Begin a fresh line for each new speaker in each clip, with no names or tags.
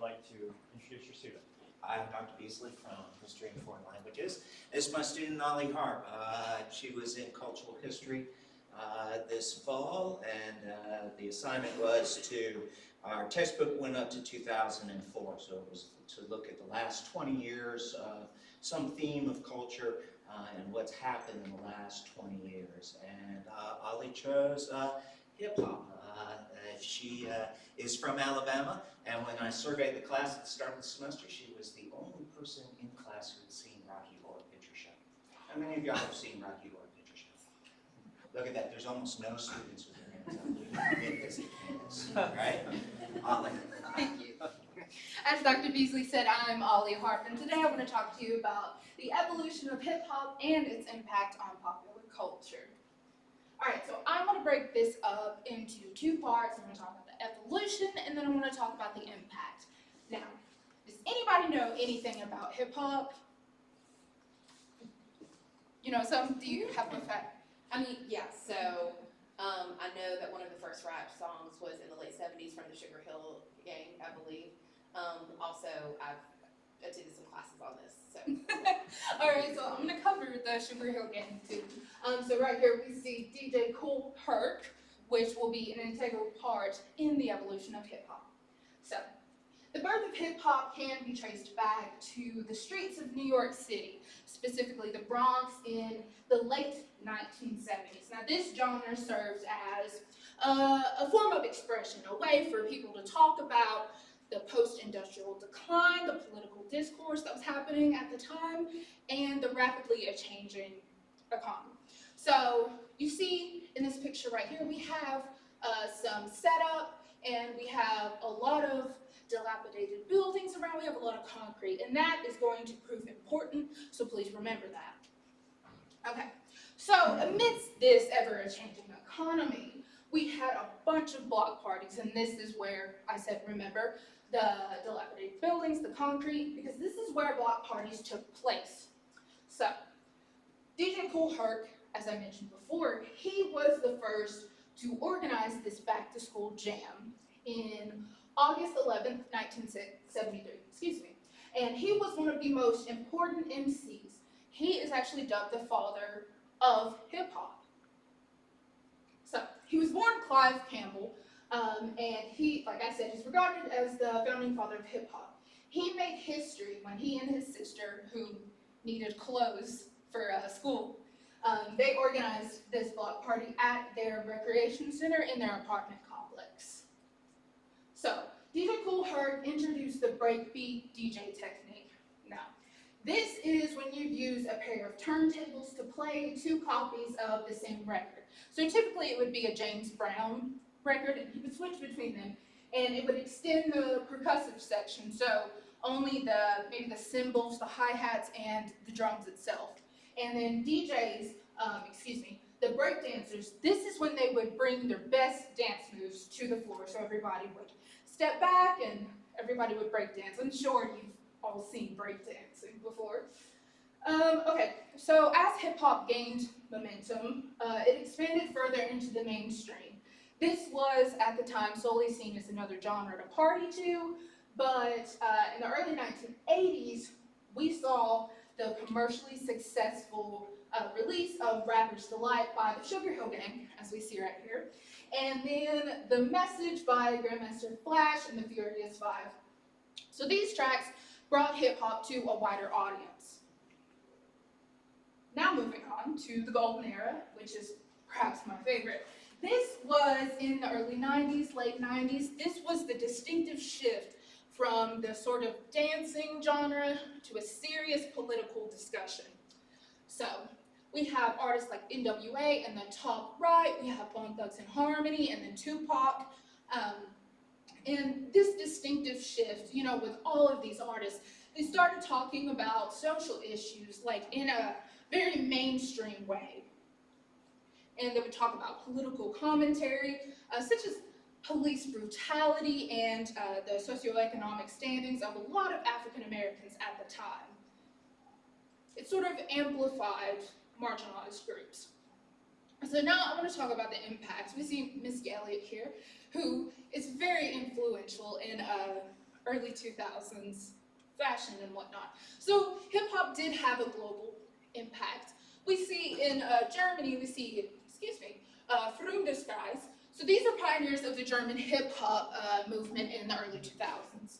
like to introduce your student?
I'm Dr. Beezley from History and Foreign Languages. This is my student, Olivia Harp. She was in Cultural History this fall, and the assignment was our textbook went up to 2004, so it was to look at the last 20 years, some theme of culture, and what's happened in the last 20 years. And Ollie chose hip-hop. She is from Alabama, and when I surveyed the class at the start of the semester, she was the only person in class who had seen Rocky Horror Picture Show. How many of y'all have seen Rocky Horror Picture Show? Look at that, there's almost no students with their hands up. It is a campus, right? Ollie.
Thank you. As Dr. Beezley said, I'm Ollie Harp, and today I want to talk to you about the evolution of hip-hop and its impact on popular culture. Alright, so I'm going to break this up into two parts. I'm going to talk about the evolution, and then I'm going to talk about the impact. Now, does anybody know anything about hip-hop? You know some? Do you have a fact?
I mean, yeah, so I know that one of the first rap songs was in the late 70s from the Sugar Hill Gang, I believe. Also, I've attended some classes on this, so.
Alright, so I'm going to cover the Sugar Hill Gang too. So right here we see DJ Cool Herc, which will be an integral part in the evolution of hip-hop. So, the birth of hip-hop can be traced back to the streets of New York City, specifically the Bronx in the late 1970s. Now this genre serves as a form of expression, a way for people to talk about the post-industrial decline, the political discourse that was happening at the time, and the rapidly changing economy. So you see in this picture right here, we have some setup, and we have a lot of dilapidated buildings around. We have a lot of concrete, and that is going to prove important, so please remember that. Okay, so amidst this ever-changing economy, we had a bunch of block parties, and this is where I said remember the dilapidated buildings, the concrete, because this is where block parties took place. So, DJ Cool Herc, as I mentioned before, he was the first to organize this back-to-school jam in August 11th, 1973, and he was one of the most important MCs. He is actually dubbed the father of hip-hop. So, he was born Clive Campbell, and he, like I said, is regarded as the founding father of hip-hop. He made history when he and his sister, who needed clothes for school, they organized this block party at their recreation center in their apartment complex. So, DJ Cool Herc introduced the breakbeat DJ technique. Now, this is when you use a pair of turntables to play two copies of the same record. So typically it would be a James Brown record, and you would switch between them, and it would extend the percussive section, so only maybe the cymbals, the hi-hats, and the drums itself. And then DJs, the breakdancers, this is when they would bring their best dance moves to the floor, so everybody would step back and everybody would breakdance. I'm sure you've all seen breakdancing before. Okay, so as hip-hop gained momentum, it expanded further into the mainstream. This was, at the time, solely seen as another genre to party to, but in the early 1980s, we saw the commercially successful release of Rapper's Delight by the Sugar Hill Gang, as we see right here, and then The Message by Grandmaster Flash and the Furious Five. So these tracks brought hip-hop to a wider audience. Now moving on to the golden era, which is perhaps my favorite. This was in the early 90s, late 90s. This was the distinctive shift from the sort of dancing genre to a serious political discussion. So, we have artists like NWA in the top right, we have Bone Thugs and Harmony, and then Tupac. And this distinctive shift, you know, with all of these artists, they started talking about social issues, like in a very mainstream way. And they would talk about political commentary, such as police brutality and the socioeconomic standings of a lot of African Americans at the time. It sort of amplified marginalized groups. So now I want to talk about the impacts. We see Miss Elliott here, who is very influential in early 2000s fashion and whatnot. So hip hop did have a global impact. We see in Germany, we see, Freundeskreis. So these are pioneers of the German hip hop movement in the early 2000s.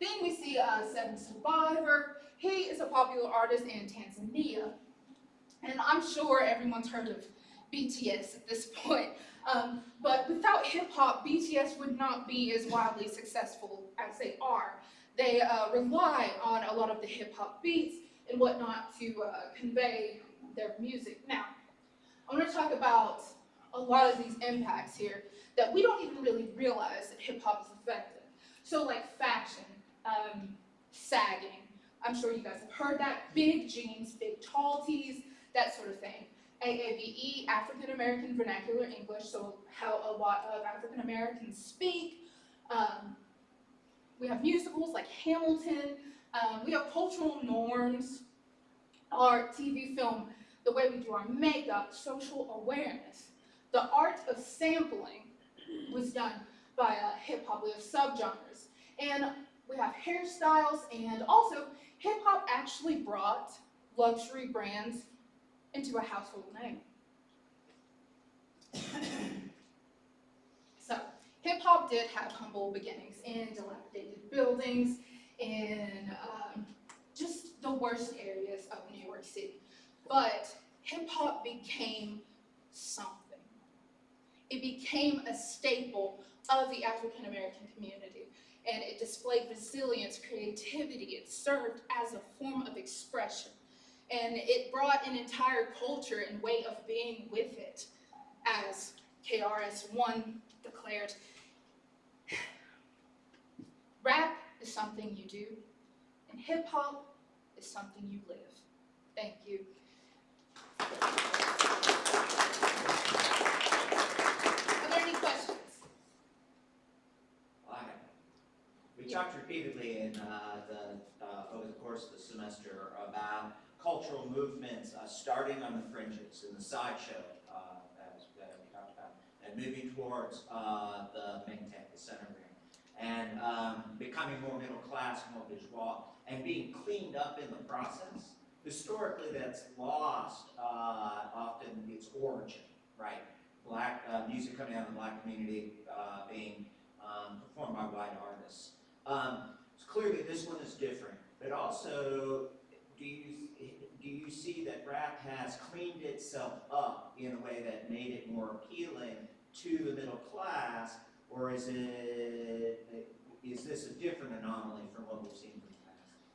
Then we see Seven Survivor. He is a popular artist in Tanzania. And I'm sure everyone's heard of BTS at this point. But without hip hop, BTS would not be as wildly successful as they are. They rely on a lot of the hip hop beats and whatnot to convey their music. Now, I want to talk about a lot of these impacts here that we don't even really realize that hip hop is effective. So, like fashion, sagging. I'm sure you guys have heard that. Big jeans, big tall tees, that sort of thing. AAVE, African American Vernacular English, so how a lot of African Americans speak. We have musicals like Hamilton. We have cultural norms, art, TV, film, the way we do our makeup, social awareness. The art of sampling was done by hip hop. We have subgenres. And we have hairstyles, and also hip hop actually brought luxury brands into a household name. So, hip hop did have humble beginnings in dilapidated buildings, in just the worst areas of New York City. But hip hop became something. It became a staple of the African American community, and it displayed resilience, creativity. It served as a form of expression, and it brought an entire culture and way of being with it, as KRS-One declared. Rap is something you do, and hip hop is something you live. Thank you. Are there any questions?
We talked repeatedly in over the course of the semester about cultural movements starting on the fringes in the sideshow, as we talked about, and moving towards the main tent, the center ring, and becoming more middle class, more bourgeois, and being cleaned up in the process. Historically, that's lost often its origin, right? Black music coming out of the black community being performed by white artists. So clearly, this one is different. But also, do you see that rap has cleaned itself up in a way that made it more appealing to the middle class, or is this a different anomaly from what we've seen?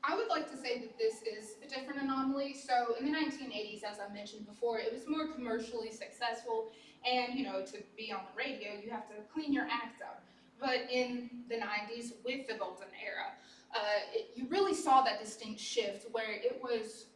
I would like to say that this is a different anomaly. So in the 1980s, as I mentioned before, it was more commercially successful, and to be on the radio, you have to clean your act up. But in the 90s, with the golden era, you really saw that distinct shift where it was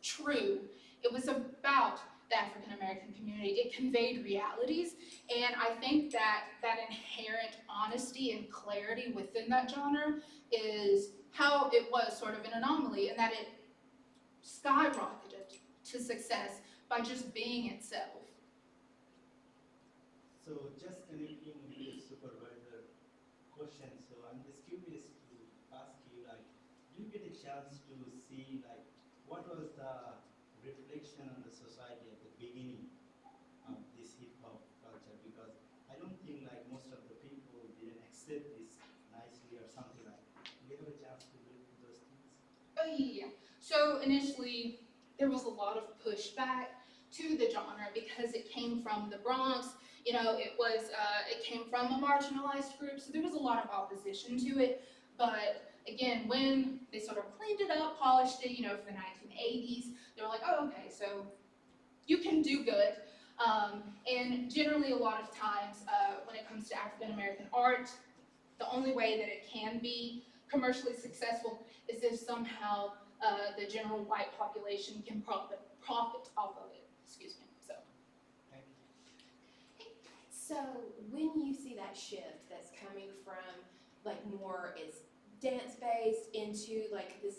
true. It was about the African American community. It conveyed realities, and I think that inherent honesty and clarity within that genre is how it was sort of an anomaly, and that it skyrocketed to success by just being itself.
So just connecting with the supervisor question, so I'm just curious to ask you, like, do you get a chance to see, like, what was the reflection on the society at the beginning of this hip hop culture? Because I don't think like most of the people didn't accept this nicely or something like that. Do you have a chance to look at those things?
Oh yeah. So initially, there was a lot of pushback to the genre because it came from the Bronx. It came from a marginalized group, so there was a lot of opposition to it. But again, when they sort of cleaned it up, polished it, for the 1980s, they were like, oh, okay, so you can do good. And generally, a lot of times, when it comes to African American art, the only way that it can be commercially successful is if somehow the general white population can profit off of it. Excuse me. So.
Thank you.
So when you see that shift that's coming from like more is dance based into like this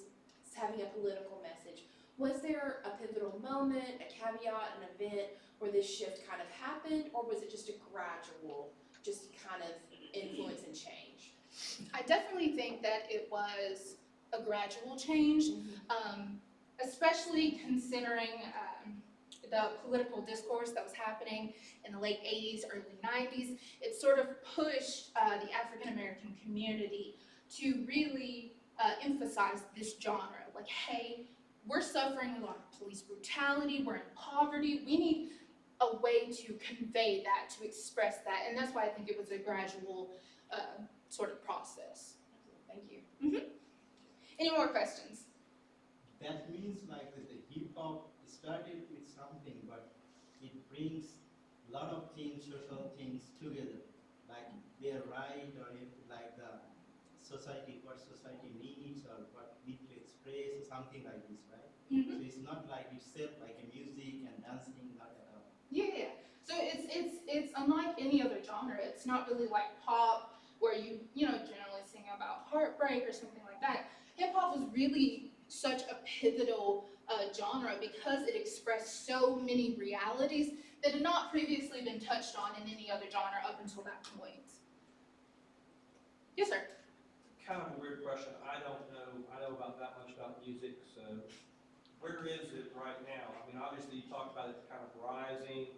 having a political message, was there a pivotal moment, a caveat, an event where this shift kind of happened, or was it just a gradual, just kind of influence and change?
I definitely think that it was a gradual change, especially considering the political discourse that was happening in the late 80s, early 90s. It sort of pushed the African American community to really emphasize this genre. Like, hey, we're suffering a lot of police brutality, we're in poverty, we need a way to convey that, to express that, and that's why I think it was a gradual sort of process. Thank you. Any more questions?
That means like that the hip hop started with something, but it brings a lot of things, social things together, like their right or if, like the society, what society needs or what need to express or something like this, right? So it's not like itself like a music and dancing, not at all.
Yeah. So it's unlike any other genre. It's not really like pop where you generally sing about heartbreak or something like that. Hip hop was really such a pivotal genre because it expressed so many realities that had not previously been touched on in any other genre up until that point. Yes, sir.
Kind of a weird question. I don't know. I know about that much about music, so where is it right now? I mean, obviously you talked about it kind of rising.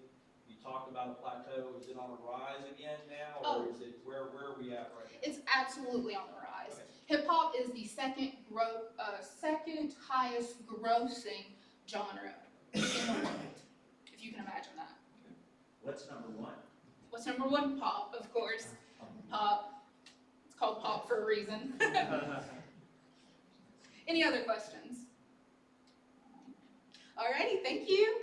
You talked about a plateau. Is it on a rise again now, or is it where are we at right now?
It's absolutely on the rise.
Okay.
Hip hop is the second highest grossing genre in the world, if you can imagine that.
What's number one?
What's number one? Pop, of course. Pop. It's called pop for a reason. Any other questions? Alrighty, thank you.